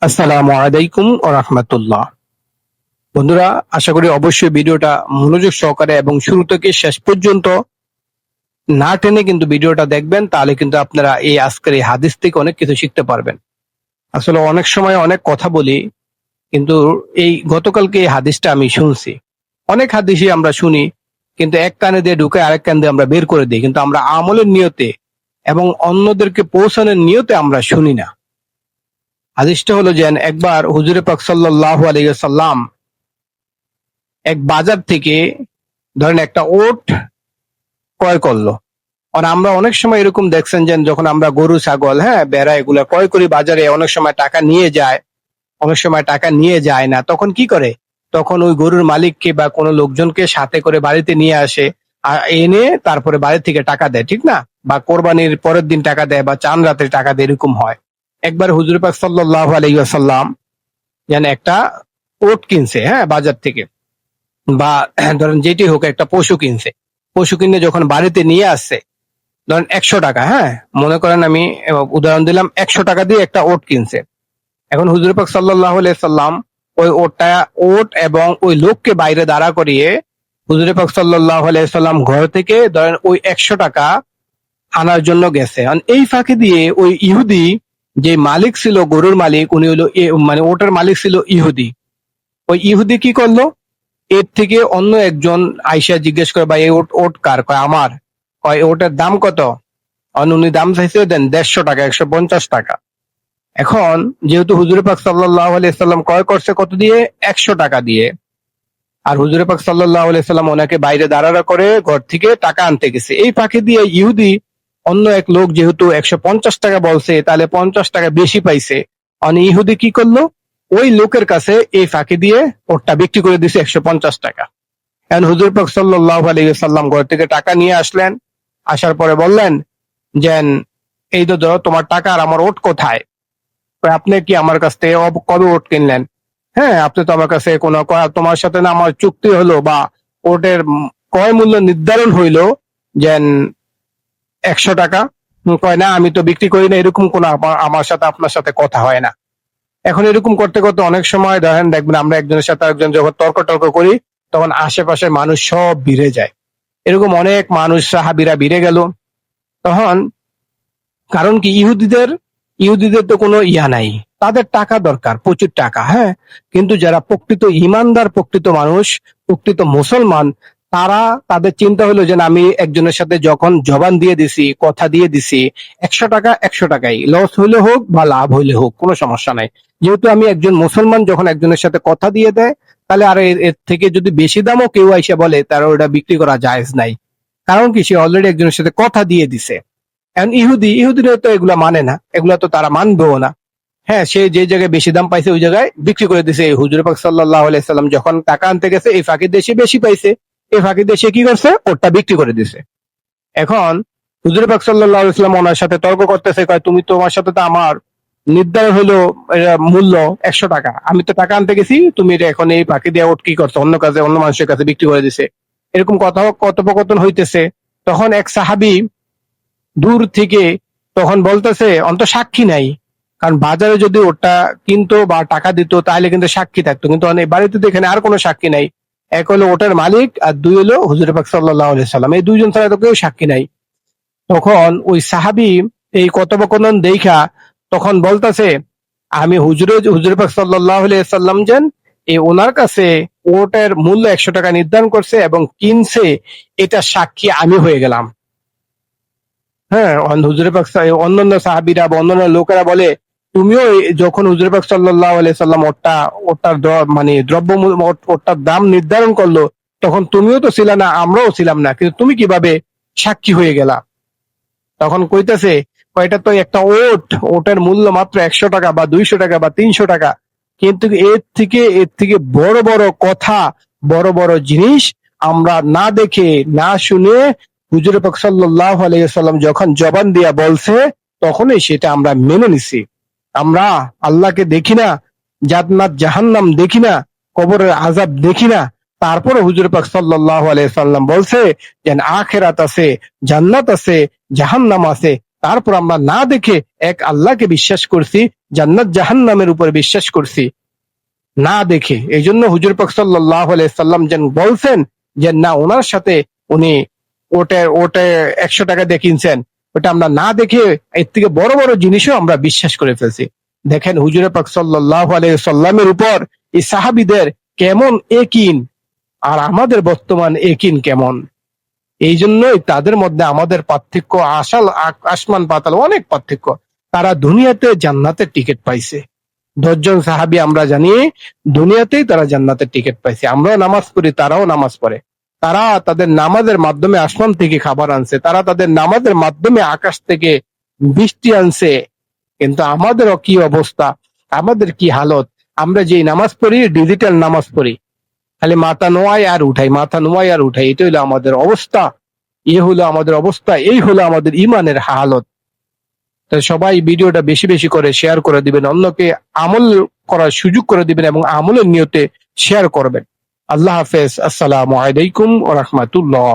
আসসালামু আলাইকুম ওয়া রাহমাতুল্লাহ। বন্ধুরা, আশা করি অবশ্যই ভিডিওটা মনোযোগ সহকারে এবং শুরু থেকে শেষ পর্যন্ত না টেনে কিন্তু ভিডিওটা দেখবেন, তাহলে কিন্তু আপনারা এই আজকের এই হাদিস থেকে অনেক কিছু শিখতে পারবেন। আসলে অনেক সময় অনেক কথা বলি, কিন্তু এই গতকালকে এই হাদিসটা আমি শুনছি। অনেক হাদিসই আমরা শুনি, কিন্তু এক কানে দিয়ে ঢুকে আরেক কান দিয়ে আমরা বের করে দিই, কিন্তু আমরা আমলের নিয়তে এবং অন্যদেরকে পৌঁছানোর নিয়তে আমরা শুনি না। হাদিসটা হলো যে একবার হুজুরে পাক সাল্লাল্লাহু আলাইহি ওয়াসাল্লাম এক বাজার থেকে ধরেন একটা ওট ক্রয় করলো। আর আমরা অনেক সময় এরকম দেখছেন যে যখন আমরা গরু ছাগল বেড়া এগুলা ক্রয় করি বাজারে, অনেক সময় টাকা নিয়ে যায়, অনেক সময় টাকা নিয়ে যায় না। তখন কি করে? তখন ওই গরুর মালিককে বা কোনো লোকজনকে সাথে করে বাড়িতে নিয়ে আসে, আর এনে তারপরে বাড়ি থেকে টাকা দেয়, ঠিক না? বা কোরবানির পরের দিন টাকা দেয় বা চাঁদ রাতে টাকা দেয়, এরকম হয়। একবার হুজুর পাক সাল্লাল্লাহু আলাইহি ওয়াসাল্লাম যেন একটা ওট কিনছে বাজার থেকে, বা ধরেন যেটি হোক একটা পশু কিনছে। পশু কিনে যখন বাড়িতে নিয়ে আসছে, ধরেন 100 টাকা, মনে করেন আমি উদাহরণ দিলাম, 100 টাকা দিয়ে একটা ওট কিনছে। এখন হুজুর পাক সাল্লাল্লাহু আলাইহি সাল্লাম ওই ওট এবং ওই লোককে বাইরে দাঁড়া করিয়ে হুজুর পাক সাল্লাল্লাহু আলাইহি সাল্লাম ঘর থেকে ধরেন ওই 100 টাকা আনার জন্য গেছে। এই ফাঁকে দিয়ে ওই ইহুদি যে মালিক ছিল, গরুর মালিক, উনি হলো মানে ওটার মালিক ছিল ইহুদি। ওই ইহুদি কি করলো? এর থেকে অন্য একজন আইসা জিজ্ঞেস করে, ভাই এই ওট ওট কার? কয় আমার। কয় ওটার দাম কত? উনি দাম চাইছে, দেন 150 টাকা, 150 টাকা। এখন যেহেতু হুজুর পাক সাল্লাল্লাহু আলাইহি সাল্লাম ক্রয় করছে কত দিয়ে? 100 টাকা দিয়ে। আর হুজুর পাক সাল্লাল্লাহু আলাইহি সাল্লাম ওনাকে বাইরে দাঁড়ানো করে ঘর থেকে টাকা আনতে গেছে। এই ফাঁকে দিয়ে ইহুদি অন্য এক লোক যেহেতু 150 টাকা বলছে, তাহলে 50 টাকা বেশি পাইছে। ইহুদি কি করলো? ওই লোকের কাছে এই ফাঁকি দিয়ে ওটা বিক্রি করে দিছে 150 টাকা। এখন হুজুর পাক সাল্লাল্লাহু আলাইহি ওয়াসাল্লাম ঘর থেকে টাকা নিয়ে আসলেন। আসার পরে বললেন যে, এই তো ধরো তোমার টাকা, আর আমার ওট কোথায়? আপনি কি আমার কাছ থেকে কবে ওট কিনলেন? আপনি তো আমার কাছে কোনো তোমার সাথে না আমার চুক্তি হলো বা ওটের ক্রয় মূল্য নির্ধারণ হইলো যে 100 টাকা। কয় না, আমি তো বিক্রি করি না, এরকম কোনো আমার সাথে আপনার সাথে কথা হয় না। এখন এরকম করতে করতে অনেক সময় দেখবেন আমরা একজনের সাথে আরেকজন যখন তর্ক টর্ক করি, তখন আশেপাশে মানুষ সব ভিড়ে যায়। এরকম অনেক মানুষ সাহাবীরা ভিড়ে গেল। তখন কারণ কি, ইহুদিদের তো কোনো ইয়া নাই, তাদের টাকা দরকার, প্রচুর টাকা। কিন্তু যারা প্রকৃত ইমানদার, প্রকৃত মানুষ, প্রকৃত মুসলমান, তারা, তাদের চিন্তা হলো যে না, আমি একজনের সাথে যখন জবান দিয়ে দিছি, কথা দিয়ে দিছি, 100 টাকা 100 টাকাই, লস হইলে হোক বা লাভ হইলে হোক, কোনো সমস্যা নাই। যেহেতু আমি একজন মুসলমান, যখন একজনের সাথে কথা দিয়ে দেয়, তাহলে আর এর থেকে যদি বেশি দামও কেউ আইসা বলে, তার ওটা বিক্রি করা জায়েজ নাই। কারণ কি, সে অলরেডি একজনের সাথে কথা দিয়ে দিছে। এখন ইহুদিরা তো এগুলা মানে না, এগুলা তো তারা মানবেও না। সে যে জায়গায় বেশি দাম পাইছে ওই জায়গায় বিক্রি করে দিছে। হুজুর পাক সাল্লাল্লাহু আলাইহি সাল্লাম যখন টাকা আনতে গেছে, এই ফাঁকি দেশে বেশি পাইছে, এই ফাঁকি দেশে কি করছে? ওটা বিক্রি করে দিছে। এখন হুজুর পাক সাল্লাল্লাহু আলাইহি সাল্লাম ওনার সাথে তর্ক করতেছে, কয় তুমি, তোমার সাথে তো আমার নির্ধারণ হলো মূল্য 100 টাকা, আমি তো টাকা আনতে গেছি, তুমি এটা এখন এই ফাঁকি দিয়ে ওট কি করছো? অন্য কাজে, অন্য মানুষের কাছে বিক্রি করে দিছে। এরকম কথা কথোপকথন হইতেছে। তখন এক সাহাবী দূর থেকে তখন বলতেছে, অন্ত সাক্ষী নাই। কারণ বাজারে যদি ওটা কিনতো বা টাকা দিত, তাহলে কিন্তু সাক্ষী থাকতো, কিন্তু অনেক বাড়িতে তো এখানে আর কোনো সাক্ষী নাই। এক হলো ওটার মালিক, আর দুই হলো হুজুর পাক সাল্লাল্লাহু আলাইহি সাল্লাম, এই দুইজন ছাড়া তো কেউ সাক্ষী নাই। তখন ওই সাহাবী এই কথোপকথন দেখা তখন বলতেছে, আমি হুজুর পাক সাল্লাল্লাহু আলাইহি সাল্লাম যেন এই ওনার কাছে ওটার মূল্য 100 টাকা নির্ধারণ করছে এবং কিনছে, এটা সাক্ষী আমি হয়ে গেলাম। হুজুরে পাক অন্যান্য সাহাবীরা বা অন্যান্য লোকেরা বলে, তুমিও যখন হুজুরে পাক সাল্লাল্লাহু আলাইহি সাল্লাম ওটার মানে ওটার দাম নির্ধারণ করলো, তখন তুমিও তো ছিলা না, আমরাও ছিলাম না, কিন্তু তুমি কিভাবে সাক্ষী হয়ে গেলা? তখন কইতেছে, এটা তো একটা ওটের মূল্য মাত্র 100 টাকা বা 200 টাকা বা 300 টাকা, কিন্তু এর থেকে বড় বড় কথা, বড় বড় জিনিস আমরা না দেখে না শুনে হুজুর পাক সাল্লাল্লাহু আলাইহি ওয়াসাল্লাম যখন জবান দিয়া বলছে, তখনই সেটা আমরা মেনে নিছি। আমরা আল্লাহকে দেখি না, জান্নাত জাহান্নাম দেখি না, কবরের আযাব দেখি না, তারপরে হুজুর পাক সাল্লাল্লাহু আলাইহি ওয়াসাল্লাম বলছে যে আখিরাত আছে, জান্নাত আছে, জাহান্নাম আছে, তারপর আমরা না দেখে এক আল্লাহকে বিশ্বাস করছি, জান্নাত জাহান্নামের উপর বিশ্বাস করছি না দেখে। এই জন্য হুজুর পাক সাল্লাল্লাহু আলাইহি সাল্লাম যেন বলছেন যে না, ওনার সাথে উনি ওটা ওটা 100 টাকা দিয়ে কিনছেন, ওটা আমরা না দেখে এর থেকে বড় বড় জিনিসও আমরা বিশ্বাস করে ফেলছি। দেখেন হুজুর পাক সাল্লাল্লাহু আলাইহি সাল্লামের উপর এই সাহাবীদের কেমন একিন, আর আমাদের বর্তমান একিন কেমন। এই জন্যই তাদের মধ্যে আমাদের পার্থক্য আসমান পাতাল অনেক পার্থক্য। তারা দুনিয়াতে জান্নাতের টিকিট পাইছে। 10 জন সাহাবী আমরা জানি দুনিয়াতেই তারা জান্নাতের টিকিট পাইছে। আমরাও নামাজ পড়ি, তারাও নামাজ পড়ে। তারা তাদের নামাজের মাধ্যমে আসমান থেকে খাবার আনছে, তারা তাদের নামাজের মাধ্যমে আকাশ থেকে বৃষ্টি আনছে। কিন্তু আমাদেরও কি অবস্থা, আমাদের কি হালত। আমরা যে নামাজ পড়ি ডিজিটাল নামাজ পড়ি, খালি মাথা নোয়াই আর উঠাই, মাথা নোয়াই আর উঠাই। এটা হলো আমাদের অবস্থা, এ হলো আমাদের অবস্থা, এই হলো আমাদের ইমানের হালত। তাই সবাই ভিডিওটা বেশি বেশি করে শেয়ার করে দিবেন, অন্যকে আমল করার সুযোগ করে দিবেন এবং আমলের নিয়তে শেয়ার করবেন। আল্লাহ হাফেজ। আসসালামু আলাইকুম ওয়া রাহমাতুল্লাহ।